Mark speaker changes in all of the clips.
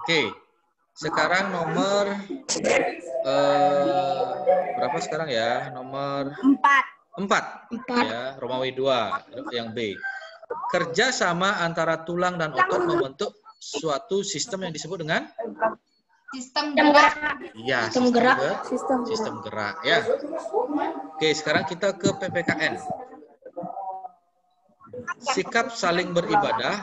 Speaker 1: Oke. Sekarang nomor berapa sekarang ya? Nomor 4. Ya, Romawi 2 yang B. Kerja sama antara tulang dan otot membentuk suatu sistem yang disebut dengan
Speaker 2: Sistem gerak.
Speaker 1: ya, sistem gerak ya. Oke, sekarang kita ke PPKN. Sikap saling beribadah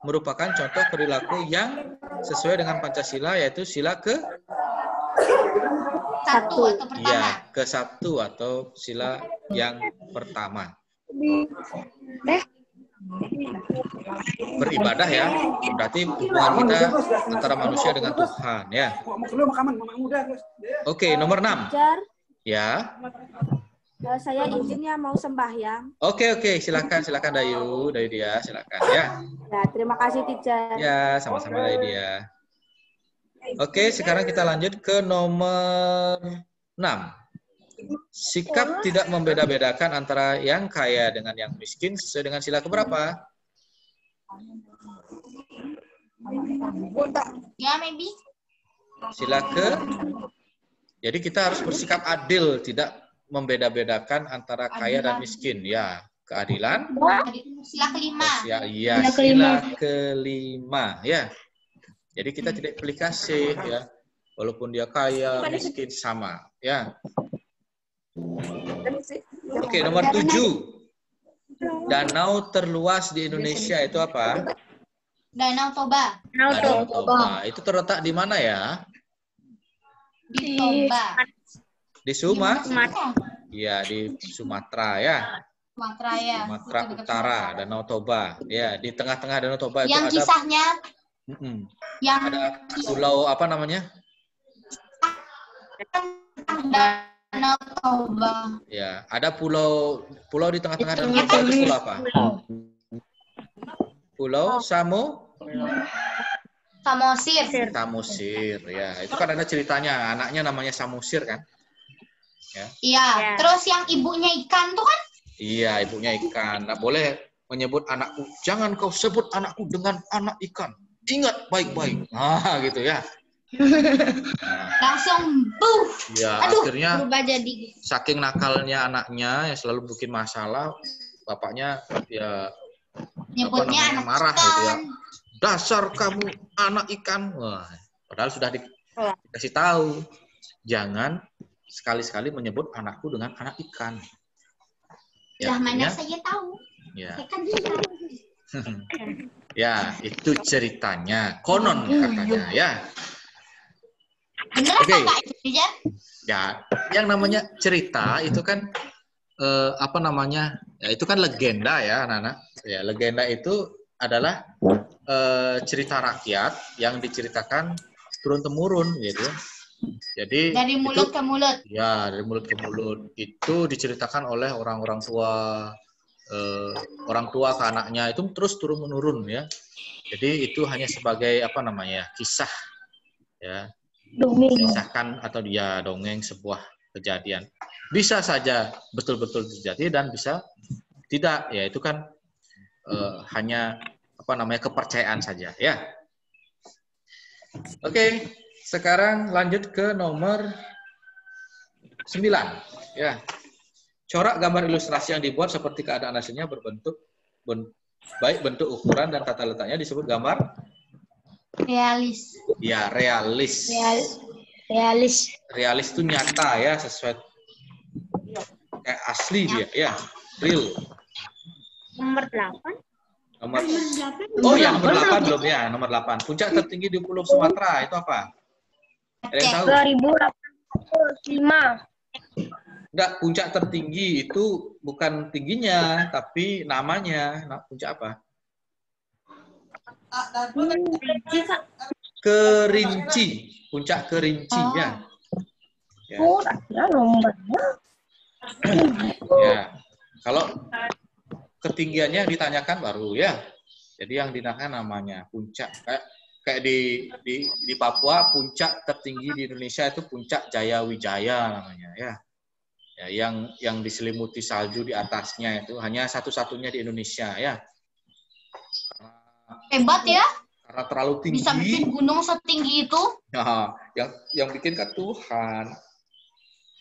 Speaker 1: merupakan contoh perilaku yang sesuai dengan Pancasila, yaitu sila ke
Speaker 2: Satu atau pertama.
Speaker 1: ya, ke-1 atau sila yang pertama. Beribadah ya, berarti hubungan kita antara manusia dengan Tuhan ya. Oke, nomor 6.
Speaker 3: Teacher,
Speaker 1: Ya.
Speaker 3: saya izin ya mau sembahyang.
Speaker 1: Oke, silakan Dayu dia, silakan ya.
Speaker 3: Ya, terima kasih teacher.
Speaker 1: Ya, sama-sama Dayu dia. Oke, sekarang kita lanjut ke nomor 6. Sikap tidak membeda-bedakan antara yang kaya dengan yang miskin sesuai dengan sila keberapa?
Speaker 2: Ya, maybe.
Speaker 1: Sila ke. Jadi kita harus bersikap adil, tidak membeda-bedakan antara kaya dan miskin. Ya, keadilan.
Speaker 2: Sila kelima.
Speaker 1: Ya, sila kelima. Ya. Jadi kita tidak pilih kasih, ya. Walaupun dia kaya, miskin sama. Ya. Oke, nomor 7. Danau terluas di Indonesia itu apa?
Speaker 2: Danau Toba.
Speaker 1: Danau Toba. Itu terletak di mana ya?
Speaker 2: Di Toba.
Speaker 1: Di Sumatera? Iya, di Sumatera ya.
Speaker 2: Sumatera ya.
Speaker 1: Sumatera Utara, Danau Toba. Ya, di tengah-tengah Danau Toba itu
Speaker 2: yang
Speaker 1: ada
Speaker 2: kisahnya yang
Speaker 1: ada pulau apa namanya?
Speaker 2: Danau Toba.
Speaker 1: Ya, ada pulau di tengah-tengah Danau Toba itu pulau apa? Pulau
Speaker 2: Samosir.
Speaker 1: Samosir, ya. Itu kan ada ceritanya, anaknya namanya Samosir kan? Ya.
Speaker 2: Iya, terus yang ibunya ikan tuh kan?
Speaker 1: Iya, ibunya ikan. Nggak boleh menyebut anakku. Jangan kau sebut anakku dengan anak ikan. Ingat baik-baik. Nah, gitu ya. Nah,
Speaker 2: Langsung buff.
Speaker 1: ya,
Speaker 2: Aduh,
Speaker 1: akhirnya
Speaker 2: berubah jadi.
Speaker 1: saking nakalnya anaknya yang selalu bikin masalah, bapaknya ya
Speaker 2: Nyebutnya anak
Speaker 1: marah
Speaker 2: ikan.
Speaker 1: gitu ya. Dasar kamu anak ikan. Wah, padahal sudah dikasih tahu. Jangan sekali-sekali menyebut anakku dengan anak ikan.
Speaker 2: Ya, mana saya tahu.
Speaker 1: Ya.
Speaker 2: Saya kan juga.
Speaker 1: Ya, itu ceritanya. Konon katanya, ya.
Speaker 2: Bener
Speaker 1: Oke.
Speaker 2: apa enggak itu, Jar?
Speaker 1: Ya, yang namanya cerita itu kan apa namanya? Ya, itu kan legenda ya, anak-anak. Ya, legenda itu adalah cerita rakyat yang diceritakan turun-temurun gitu. Jadi
Speaker 2: dari mulut ke mulut.
Speaker 1: Ya, dari mulut ke mulut. Itu diceritakan oleh orang-orang tua, orang tua ke anaknya itu terus turun-menurun ya. Jadi itu hanya sebagai apa namanya? Kisah ya. Kisahkan atau dia dongeng sebuah kejadian. Bisa saja betul-betul terjadi dan bisa tidak. Ya, itu kan hanya apa namanya? Kepercayaan saja ya. Oke, sekarang lanjut ke nomor 9. Ya. Corak gambar ilustrasi yang dibuat seperti keadaan aslinya berbentuk baik bentuk ukuran dan tata letaknya disebut gambar
Speaker 2: realis.
Speaker 1: Ya, realis. Realis itu nyata ya, sesuai kayak asli dia ya, real.
Speaker 3: Nomor 8.
Speaker 1: Oh ya, nomor 8 belum ya, nomor 8. Puncak tertinggi di Pulau Sumatera itu apa? Ada yang tahu?
Speaker 3: 2005.
Speaker 1: Enggak, puncak tertinggi itu bukan tingginya, tapi namanya. Nah, puncak apa? Kerinci. Puncak Kerinci ya. Ya. Ya. Kalau ketinggiannya ditanyakan baru ya. Jadi yang ditanyakan namanya puncak. Kayak di Papua, puncak tertinggi di Indonesia itu Puncak Jaya Wijaya namanya ya. Ya, yang diselimuti salju di atasnya itu hanya satu-satunya di Indonesia ya.
Speaker 2: Hebat ya.
Speaker 1: Karena terlalu tinggi.
Speaker 2: Bisa bikin gunung setinggi itu?
Speaker 1: Nah, yang bikin kan Tuhan.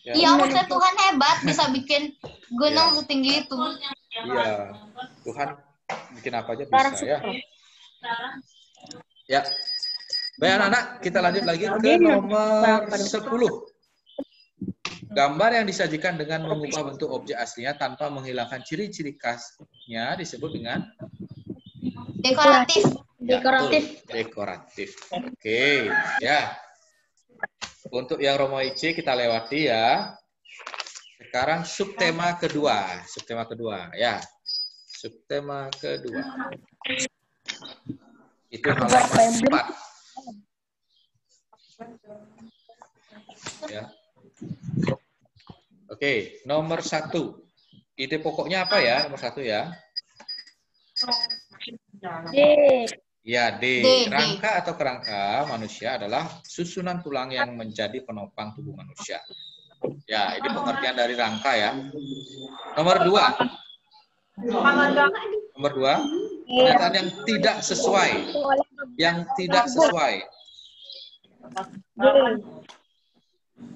Speaker 1: Ya.
Speaker 2: Iya, maksudnya Tuhan hebat bisa bikin gunung
Speaker 1: Iya.
Speaker 2: setinggi itu.
Speaker 1: Iya, Tuhan bikin apa aja bisa ya. Ya. Baik anak-anak, kita lanjut lagi ke nomor 10. Gambar yang disajikan dengan mengubah bentuk objek aslinya tanpa menghilangkan ciri-ciri khasnya disebut dengan
Speaker 2: Dekoratif.
Speaker 1: ya, dekoratif. Oke, ya. Untuk yang Romo IC kita lewati ya. Sekarang subtema kedua. Subtema kedua, ya. Subtema kedua. Itu halaman 4. Ya. Oke, nomor 1. Ide pokoknya apa ya? Nomor 1 ya.
Speaker 3: D.
Speaker 1: Ya, D.
Speaker 2: D.
Speaker 1: Rangka atau kerangka manusia adalah susunan tulang yang menjadi penopang tubuh manusia. Ya, ini pengertian dari rangka ya. Nomor 2. Nomor 2. Pernyataan yang tidak sesuai. Yang tidak sesuai.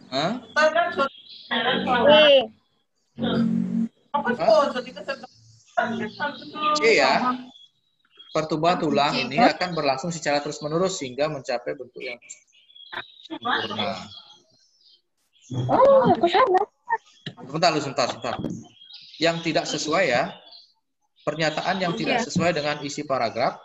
Speaker 1: Hah? C ya. Pertumbuhan tulang ini akan berlangsung secara terus-menerus sehingga mencapai bentuk yang sempurna.
Speaker 3: Oh, aku salah.
Speaker 1: Sebentar. Yang tidak sesuai ya. Pernyataan yang tidak sesuai dengan isi paragraf.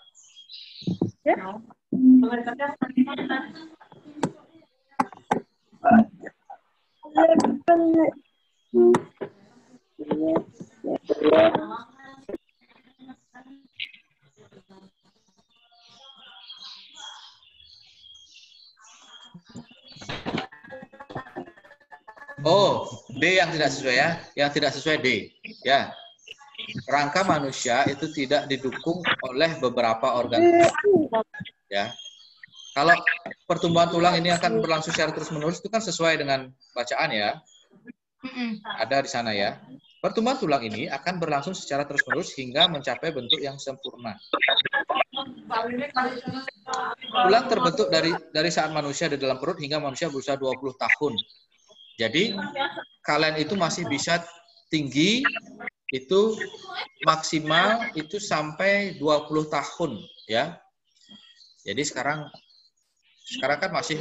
Speaker 1: Oh, D yang tidak sesuai ya. Yang tidak sesuai D. Ya. Rangka manusia itu tidak didukung oleh beberapa organ. Ya. Kalau pertumbuhan tulang ini akan berlangsung secara terus-menerus itu kan sesuai dengan bacaan ya. Ada di sana ya. Pertumbuhan tulang ini akan berlangsung secara terus-menerus hingga mencapai bentuk yang sempurna. Tulang terbentuk dari saat manusia ada dalam perut hingga manusia berusia 20 tahun. Jadi kalian itu masih bisa tinggi itu maksimal itu sampai 20 tahun ya. Jadi sekarang kan masih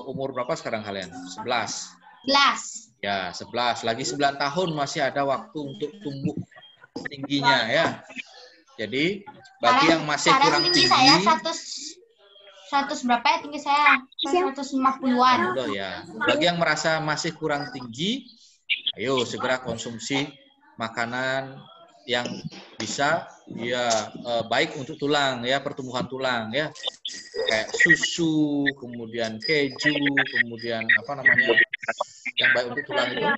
Speaker 1: umur berapa sekarang kalian? 11.
Speaker 2: 11.
Speaker 1: Ya, 11. Lagi 9 tahun masih ada waktu untuk tumbuh tingginya ya. Jadi bagi yang masih kurang tinggi,
Speaker 2: saya 100 berapa ya tinggi saya? 150-an.
Speaker 1: Ya. Bagi yang merasa masih kurang tinggi, ayo segera konsumsi makanan yang bisa ya baik untuk tulang ya, pertumbuhan tulang ya. Kayak susu, kemudian keju, kemudian apa namanya? Yang baik untuk tulang itu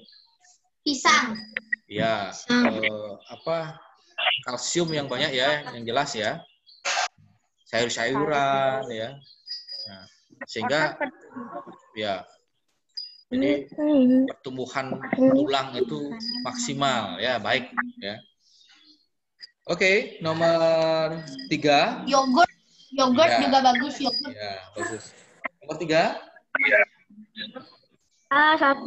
Speaker 2: Pisang.
Speaker 1: ya, kalsium yang banyak ya, yang jelas ya. Sayur-sayuran ya. Nah, sehingga ya jadi pertumbuhan tulang itu maksimal ya, baik ya. Oke, nomor 3.
Speaker 2: Yogurt ya. Juga bagus yogurt.
Speaker 1: Ya, bagus. Nomor 3.
Speaker 3: A1.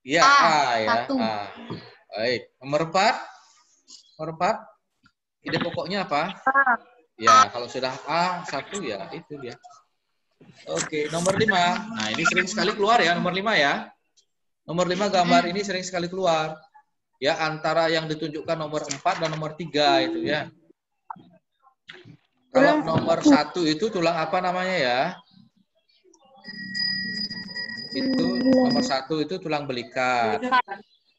Speaker 1: Iya, A ya.
Speaker 2: 1.
Speaker 1: A. Baik. Nomor 4. Ide pokoknya apa? Ya, kalau sudah A1 ya itu dia. Oke, nomor 5. Nah, ini sering sekali keluar ya, nomor 5 ya. Nomor 5 gambar ini sering sekali keluar. Ya, antara yang ditunjukkan nomor 4 dan nomor 3 itu ya. Kalau nomor 1 itu tulang apa namanya ya? Itu nomor 1 itu tulang belikat.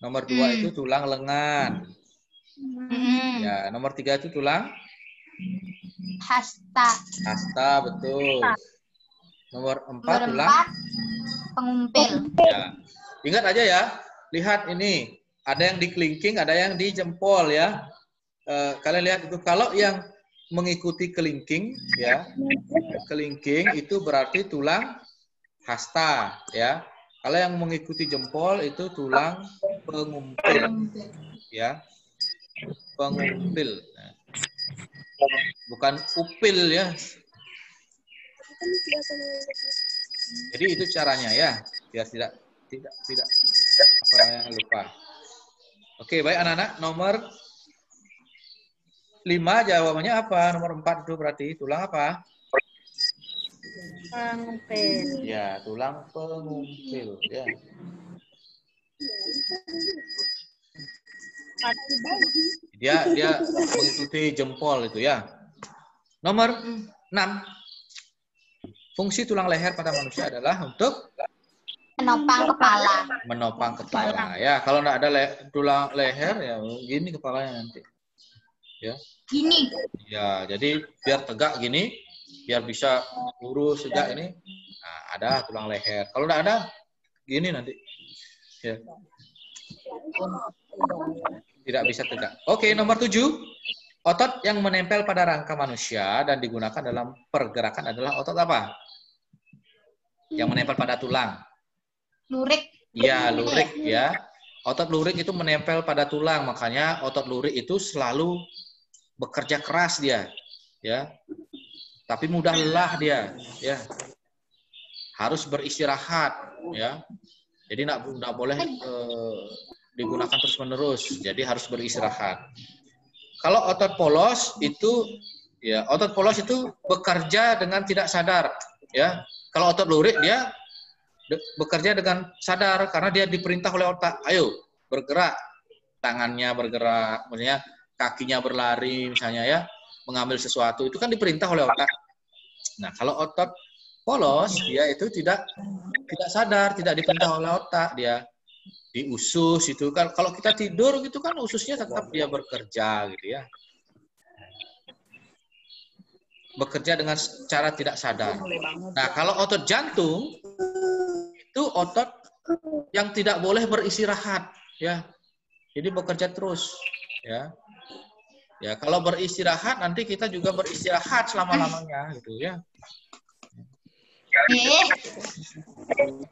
Speaker 1: Nomor 2 itu tulang lengan. Ya, nomor 3 itu tulang hasta, betul. Nomor 4 tulang
Speaker 2: pengumpil.
Speaker 1: Ya. Ingat aja ya. Lihat ini, ada yang di kelingking, ada yang di jempol ya. Kalian lihat itu, kalau yang mengikuti kelingking ya. Kelingking itu berarti tulang hasta ya. Kalau yang mengikuti jempol itu tulang pengumpil ya. Pengumpil. Bukan upil ya. Jadi itu caranya ya, biar tidak apa namanya lupa. Oke, baik anak-anak, nomor 5 jawabannya apa? Nomor 4 itu berarti tulang apa?
Speaker 3: Pengumpil.
Speaker 1: Ya, tulang pengumpil. Ya. Dia mengikuti jempol itu ya. Nomor 6. Fungsi tulang leher pada manusia adalah untuk
Speaker 2: Menopang kepala.
Speaker 1: menopang kepala. Ya, kalau nggak ada tulang leher ya gini kepalanya nanti. Ya.
Speaker 2: Gini.
Speaker 1: Ya, jadi biar tegak gini, biar bisa lurus tegak ini. Nah, ada tulang leher. Kalau nggak ada gini nanti. Ya. Tidak bisa tegak. Oke, nomor 7. Otot yang menempel pada rangka manusia dan digunakan dalam pergerakan adalah otot apa? Yang menempel pada tulang.
Speaker 2: Lurik.
Speaker 1: Iya, lurik ya. Otot lurik itu menempel pada tulang, makanya otot lurik itu selalu bekerja keras dia, ya. Tapi mudah lelah dia, ya. Harus beristirahat, ya. Jadi nggak boleh digunakan terus-menerus. Jadi harus beristirahat. Kalau otot polos itu, ya, otot polos itu bekerja dengan tidak sadar, ya. Kalau otot lurik dia bekerja dengan sadar karena dia diperintah oleh otak. Ayo bergerak, tangannya bergerak, maksudnya kakinya berlari misalnya ya, mengambil sesuatu itu kan diperintah oleh otak. Nah kalau otot polos dia itu tidak sadar, tidak diperintah oleh otak, dia diusus itu kan. Kalau kita tidur gitu kan ususnya tetap dia bekerja gitu ya. Bekerja dengan cara tidak sadar. Nah kalau otot jantung itu otot yang tidak boleh beristirahat ya. Jadi bekerja terus ya. Ya, kalau beristirahat nanti kita juga beristirahat selama-lamanya gitu ya.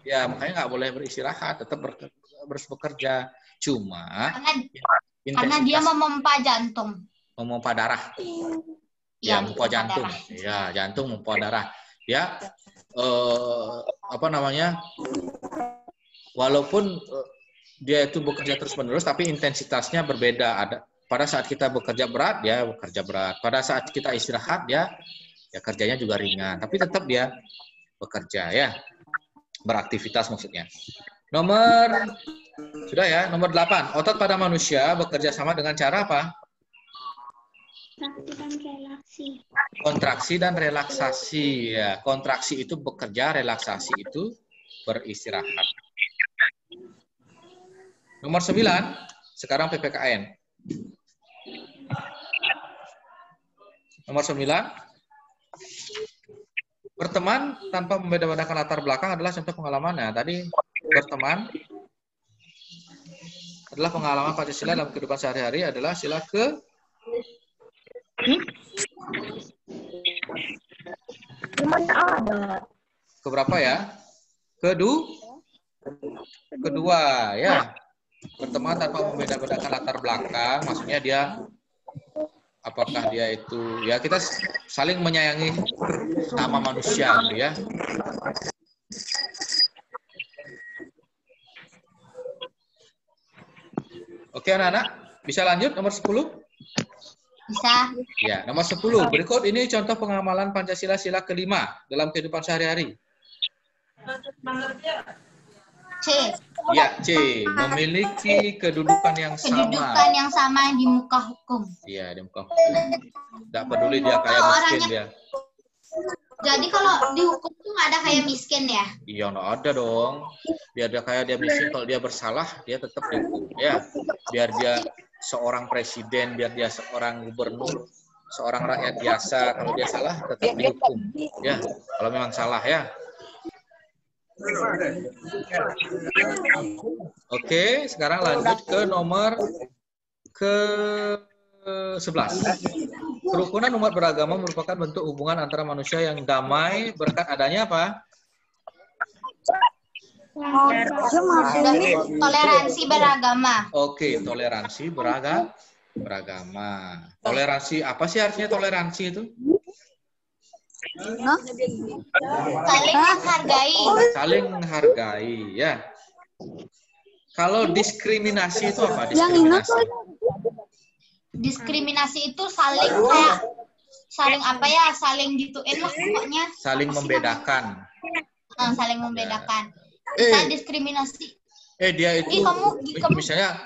Speaker 1: Ya, makanya nggak boleh beristirahat, tetap bekerja. Cuma
Speaker 2: karena dia memompa jantung.
Speaker 1: Memompa darah. Ya, memompa jantung. Ya, jantung memompa darah. Ya, apa namanya? Walaupun dia itu bekerja terus-menerus, tapi intensitasnya berbeda. Pada saat kita bekerja berat, dia bekerja berat. Pada saat kita istirahat, dia ya kerjanya juga ringan. Tapi tetap dia bekerja ya, beraktivitas maksudnya. Sudah ya, nomor 8. Otot pada manusia bekerja sama dengan cara apa? Kontraksi dan relaksasi. Ya, kontraksi itu bekerja, relaksasi itu beristirahat. Nomor 9, sekarang PPKN. Nomor 9, berteman tanpa membeda-bedakan latar belakang adalah contoh pengalamannya. Tadi berteman adalah pengalaman Pancasila dalam kehidupan sehari-hari adalah sila ke keberapa ya? Kedua ya. Berteman tanpa membeda-bedakan latar belakang, maksudnya dia apakah dia itu ya kita saling menyayangi sama manusia gitu ya. Oke anak-anak, bisa lanjut nomor 10?
Speaker 2: Bisa.
Speaker 1: Ya, nomor 10. Berikut ini contoh pengamalan Pancasila sila kelima dalam kehidupan sehari-hari.
Speaker 2: C.
Speaker 1: Ya, C. Memiliki kedudukan yang sama.
Speaker 2: Kedudukan yang sama di muka hukum.
Speaker 1: Iya, di muka hukum. Tidak peduli dia kaya miskin dia.
Speaker 2: Jadi kalau di hukum tuh nggak ada kaya miskin ya?
Speaker 1: Iya, nggak ada dong. Biar dia kaya dia miskin, kalau dia bersalah dia tetap dihukum. Ya, biar dia seorang presiden, biar dia seorang gubernur, seorang rakyat biasa, kalau dia salah tetap dihukum. Ya, kalau memang salah ya. Oke, sekarang lanjut ke nomor ke-11. Kerukunan umat beragama merupakan bentuk hubungan antara manusia yang damai berkat adanya apa?
Speaker 2: Toleransi beragama.
Speaker 1: Oke, toleransi beragama. Toleransi, apa sih artinya toleransi itu?
Speaker 2: Saling menghargai.
Speaker 1: Saling menghargai, ya. Kalau diskriminasi itu apa? Diskriminasi.
Speaker 2: Diskriminasi itu saling kayak saling apa ya? Saling gituin lah pokoknya.
Speaker 1: Saling membedakan.
Speaker 2: Saling membedakan. Misalnya diskriminasi.
Speaker 1: Dia itu
Speaker 2: kamu
Speaker 1: misalnya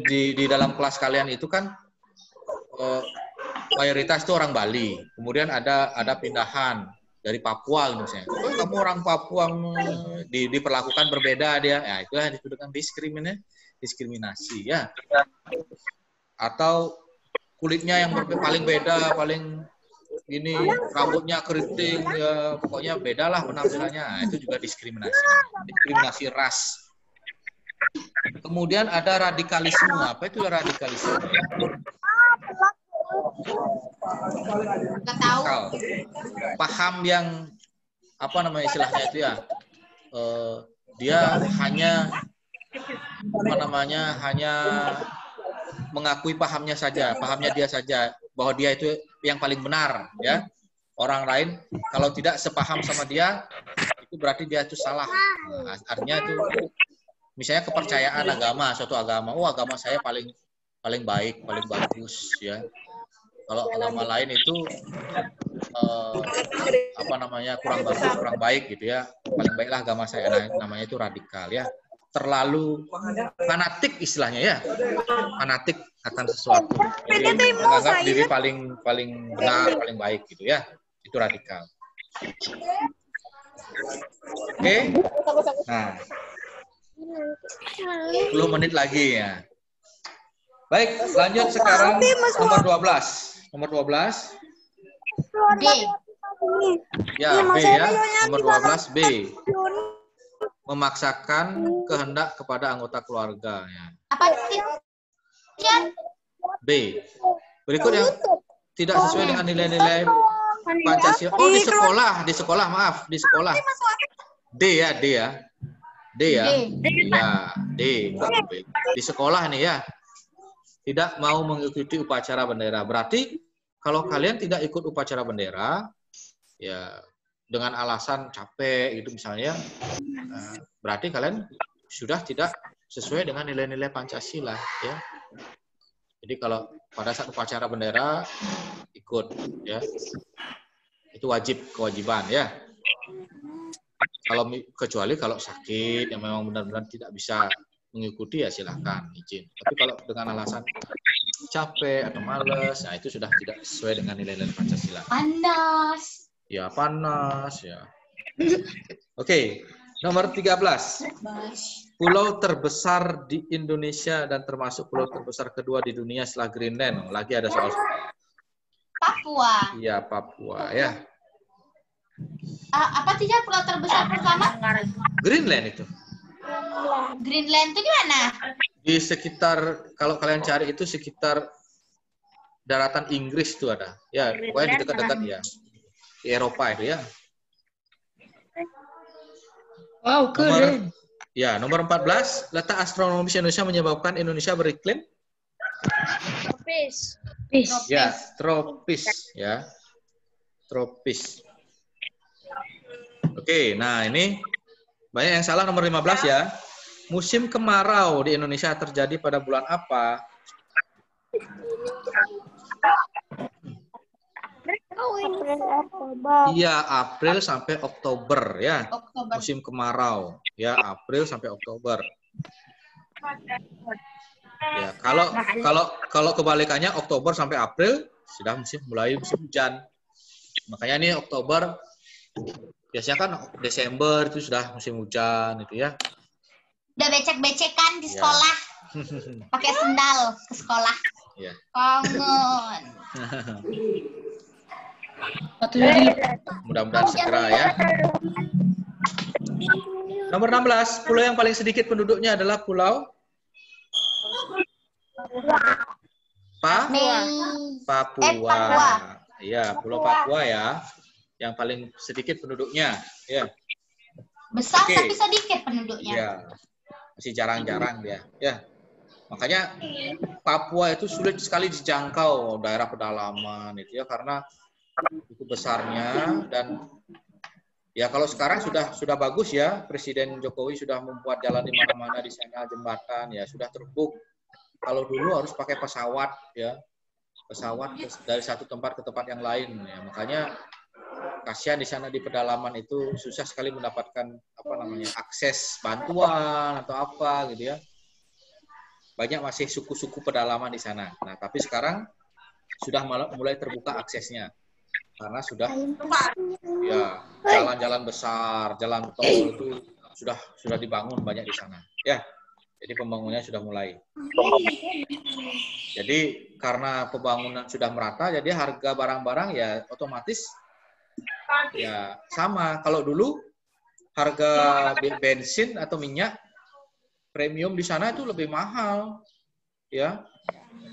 Speaker 1: di dalam kelas kalian itu kan mayoritas itu orang Bali. Kemudian ada pindahan dari Papua misalnya. Kamu orang Papua diperlakukan berbeda dia. Ya, itu yang disebut dengan diskriminasi ya. Atau kulitnya yang paling beda, paling ini rambutnya keriting ya, pokoknya bedalah penampilannya. Nah, itu juga diskriminasi ras. Kemudian ada radikalisme. Apa itu radikalisme?
Speaker 2: nggak tahu.
Speaker 1: Paham yang apa namanya istilahnya itu ya? Dia hanya mengakui pahamnya dia saja, bahwa dia itu yang paling benar, ya. Orang lain kalau tidak sepaham sama dia, itu berarti dia itu salah. Nah, artinya itu, misalnya kepercayaan agama, suatu agama, agama saya paling baik, paling bagus, ya. Kalau agama lain itu kurang bagus, kurang baik gitu ya. Paling baiklah agama saya. Nah, namanya itu radikal ya. Terlalu fanatik istilahnya ya. Fanatik akan sesuatu. Jadi menganggap diri paling benar, paling baik gitu ya. Itu radikal. Oke. Nah. 10 menit lagi ya. Baik, lanjut sekarang nomor 12. Nomor 12.
Speaker 2: D.
Speaker 1: Ya, B ya. Nomor 12 B. Memaksakan kehendak kepada anggota keluarga. Ya.
Speaker 2: Apa sih?
Speaker 1: B. Berikut yang tidak sesuai dengan nilai-nilai Pancasila. Oh, di sekolah, maaf, di sekolah. D ya. Ya, D. Di sekolah nih ya. Tidak mau mengikuti upacara bendera. Berarti kalau kalian tidak ikut upacara bendera, ya dengan alasan capek gitu misalnya, berarti kalian sudah tidak sesuai dengan nilai-nilai Pancasila, ya. Jadi kalau pada saat upacara bendera ikut, ya, itu kewajiban, ya. Kecuali kalau sakit yang memang benar-benar tidak bisa mengikuti, ya silahkan izin. Tapi kalau dengan alasan capek atau males, nah itu sudah tidak sesuai dengan nilai-nilai Pancasila.
Speaker 2: Panas.
Speaker 1: Ya, panas ya. Oke, nomor 13. Pulau terbesar di Indonesia dan termasuk pulau terbesar kedua di dunia setelah Greenland. Lagi ada soal.
Speaker 2: Papua.
Speaker 1: Iya, Papua ya.
Speaker 2: Apa tidak pulau terbesar pertama?
Speaker 1: Greenland itu.
Speaker 2: Greenland itu di mana?
Speaker 1: Di sekitar, kalau kalian cari itu sekitar daratan Inggris itu ada. Ya, pokoknya di dekat-dekat ya. Di Eropa itu ya.
Speaker 4: Wow, keren.
Speaker 1: Nomor 14, letak astronomis Indonesia menyebabkan Indonesia beriklim?
Speaker 4: Tropis.
Speaker 1: Ya, tropis ya. Tropis. Oke, nah ini banyak yang salah nomor 15 ya. Musim kemarau di Indonesia terjadi pada bulan apa? Iya, April sampai Oktober ya. Musim kemarau ya, April sampai Oktober. Ya, kalau kebalikannya Oktober sampai April sudah mulai musim hujan. Makanya ini Oktober, biasanya kan Desember itu sudah musim hujan itu ya.
Speaker 2: Udah becek-becekan di sekolah. Pakai sendal ke sekolah.
Speaker 1: Ya.
Speaker 2: Kangen.
Speaker 1: Mudah-mudahan segera ya. Nomor 16, pulau yang paling sedikit penduduknya adalah Pulau Papua. Iya, Pulau Papua ya, yang paling sedikit penduduknya. Ya.
Speaker 2: Besar tapi sedikit penduduknya.
Speaker 1: Ya, masih jarang-jarang dia. Ya, makanya Papua itu sulit sekali dijangkau daerah pedalaman itu ya, karena cukup besarnya. Dan ya kalau sekarang sudah bagus ya, Presiden Jokowi sudah membuat jalan di mana-mana di sana, jembatan ya sudah terbuk. Kalau dulu harus pakai pesawat ya, pesawat dari satu tempat ke tempat yang lain ya. Makanya kasihan di sana di pedalaman itu susah sekali mendapatkan apa namanya akses bantuan atau apa gitu ya. Banyak masih suku-suku pedalaman di sana. Nah, tapi sekarang sudah mulai terbuka aksesnya karena sudah ya jalan-jalan besar, jalan tol itu sudah dibangun banyak di sana. Ya, jadi pembangunannya sudah mulai. Jadi karena pembangunan sudah merata, jadi harga barang-barang ya otomatis ya sama. Kalau dulu harga bensin atau minyak premium di sana itu lebih mahal, ya.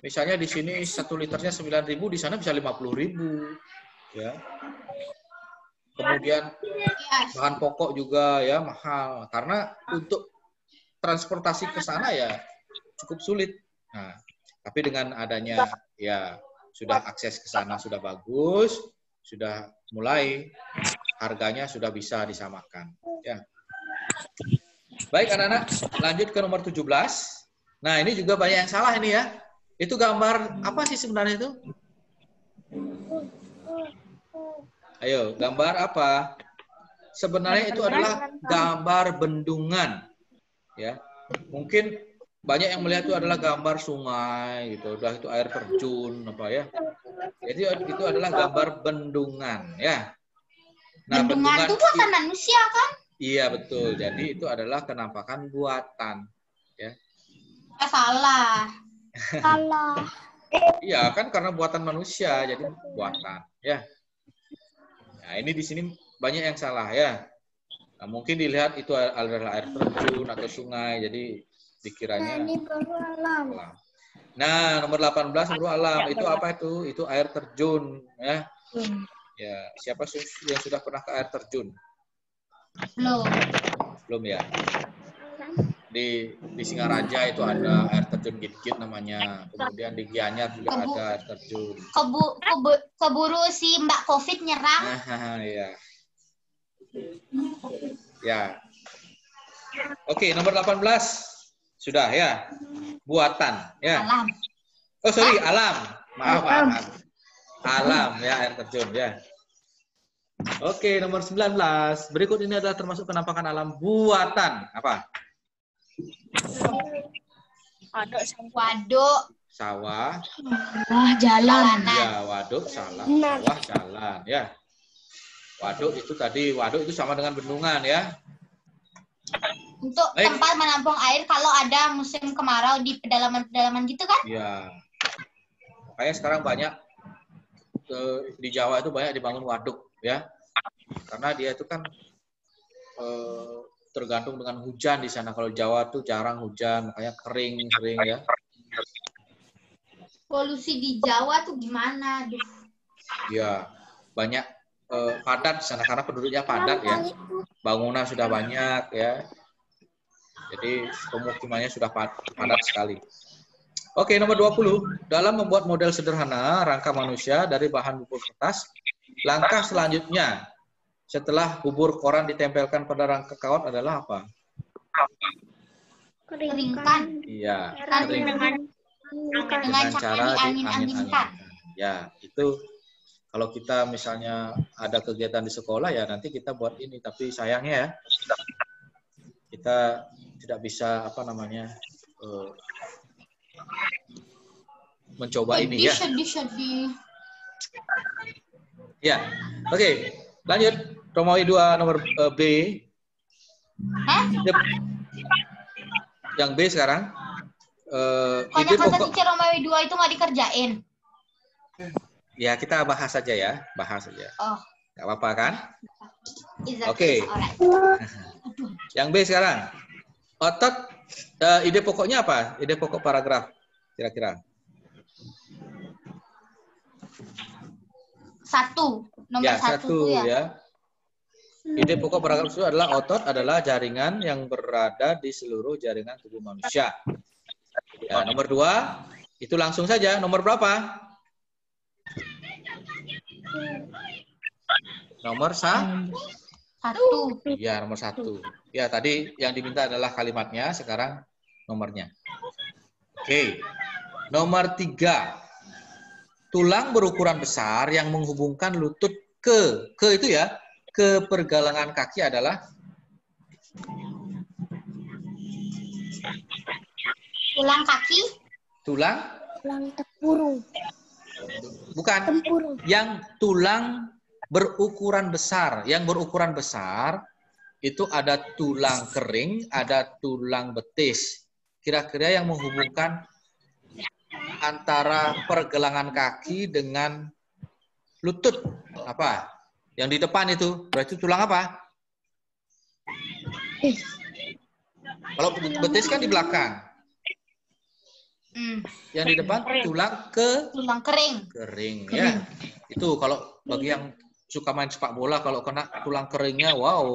Speaker 1: Misalnya di sini 1 liternya 9.000, di sana bisa 50.000, ya. Kemudian bahan pokok juga ya mahal, karena untuk transportasi ke sana ya cukup sulit. Nah, tapi dengan adanya ya sudah akses ke sana sudah bagus, sudah mulai harganya sudah bisa disamakan, ya. Baik anak-anak, lanjut ke nomor 17. Nah, ini juga banyak yang salah ini ya. Itu gambar apa sih sebenarnya itu? Ayo, gambar apa? Sebenarnya itu adalah gambar bendungan. Ya. Mungkin banyak yang melihat itu adalah gambar sungai gitu, udah itu air terjun apa ya. Jadi itu adalah gambar bendungan ya. Nah,
Speaker 2: bendungan itu buatan manusia kan?
Speaker 1: Iya betul. Jadi itu adalah penampakan buatan, ya.
Speaker 2: Salah. Salah.
Speaker 1: Iya kan karena buatan manusia, jadi buatan, ya. Nah ini di sini banyak yang salah ya. Nah, mungkin dilihat itu adalah air terjun atau sungai, jadi dikiranya. Alam. Nah nomor 18 nomor alam itu apa itu? Itu air terjun, ya. Ya siapa yang sudah pernah ke air terjun? Belum ya. Di Singaraja itu ada air terjun Git-Git namanya. Kemudian di Gianyar juga ada air terjun.
Speaker 2: Keburu si Mbak Covid nyerang.
Speaker 1: Iya. Ya. Oke, nomor 18 sudah ya. Buatan ya.
Speaker 2: Alam.
Speaker 1: Oh sorry, alam. Maaf. Alam ya air terjun ya. Oke, nomor 19. Berikut ini adalah termasuk penampakan alam buatan. Apa?
Speaker 2: Waduk.
Speaker 1: Sawah.
Speaker 2: Jalan.
Speaker 1: Ya, waduk, sawah, jalan. Ya. Waduk itu tadi, waduk itu sama dengan bendungan ya.
Speaker 2: Untuk tempat menampung air kalau ada musim kemarau di pedalaman-pedalaman gitu kan?
Speaker 1: Iya. Makanya sekarang banyak di Jawa itu banyak dibangun waduk ya. Karena dia itu kan tergantung dengan hujan di sana. Kalau Jawa tuh jarang hujan, makanya kering ya.
Speaker 2: Polusi di Jawa tuh gimana?
Speaker 1: Iya, banyak padat di sana karena penduduknya padat ya. Bangunan sudah banyak ya. Jadi pemukimannya sudah padat sekali. Oke, nomor 20. Dalam membuat model sederhana rangka manusia dari bahan bubur kertas, langkah selanjutnya setelah bubur koran ditempelkan pada rangka kawat adalah apa?
Speaker 2: Keringkan.
Speaker 1: Iya,
Speaker 2: Dengan cara diangin-anginkan.
Speaker 1: Ya, itu kalau kita misalnya ada kegiatan di sekolah ya nanti kita buat ini. Tapi sayangnya ya kita tidak bisa apa namanya mencoba ini ya.
Speaker 2: Sedih.
Speaker 1: Ya, oke. Lanjut. Romawi 2 nomor B.
Speaker 2: Hah?
Speaker 1: Yang B sekarang.
Speaker 2: Pokoknya kata teacher Romawi 2 itu nggak dikerjain.
Speaker 1: Ya, kita bahas saja ya. Bahas saja.
Speaker 2: Oh.
Speaker 1: Nggak apa-apa kan?
Speaker 2: Oke.
Speaker 1: Yang B sekarang. Otot, ide pokoknya apa? Ide pokok paragraf, kira-kira.
Speaker 2: 1. Nomor
Speaker 1: Ya,
Speaker 2: 1
Speaker 1: ya. Ide pokok paragraf itu adalah otot adalah jaringan yang berada di seluruh jaringan tubuh manusia. Ya, nomor 2, itu langsung saja. Nomor berapa? Nomor
Speaker 2: Satu.
Speaker 1: Ya, nomor 1. Ya, tadi yang diminta adalah kalimatnya, sekarang nomornya. Oke. Nomor 3. Tulang berukuran besar yang menghubungkan lutut ke itu ya, ke pergelangan kaki adalah
Speaker 2: Tulang kaki.
Speaker 1: tulang
Speaker 3: tempurung.
Speaker 1: bukan yang tulang berukuran besar. Yang berukuran besar itu ada tulang kering, ada tulang betis. Kira-kira yang menghubungkan antara pergelangan kaki dengan lutut apa? Yang di depan itu berarti tulang apa? Kalau betis kan di belakang. Yang di depan tulang
Speaker 2: kering.
Speaker 1: Kering ya. Itu kalau bagi yang suka main sepak bola, kalau kena tulang keringnya, wow,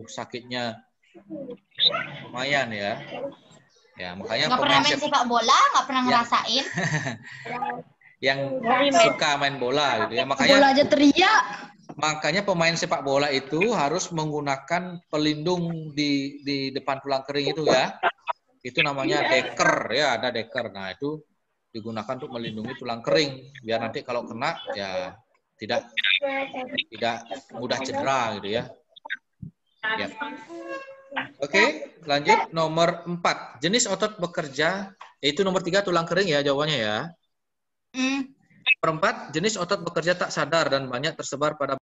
Speaker 1: sakitnya lumayan ya. Ya, makanya
Speaker 2: Nggak pernah main sepak bola, nggak pernah ngerasain.
Speaker 1: Yang suka main bola gitu ya. Makanya
Speaker 4: Bola aja teriak.
Speaker 1: Makanya pemain sepak bola itu harus menggunakan pelindung di depan tulang kering itu ya. Itu namanya deker ya, ada deker. Nah, itu digunakan untuk melindungi tulang kering biar nanti kalau kena ya tidak mudah cedera gitu ya. Ya. Oke, lanjut nomor 4. Jenis otot bekerja, yaitu nomor 3 tulang kering ya jawabannya ya. Nomor 4, jenis otot bekerja tak sadar dan banyak tersebar pada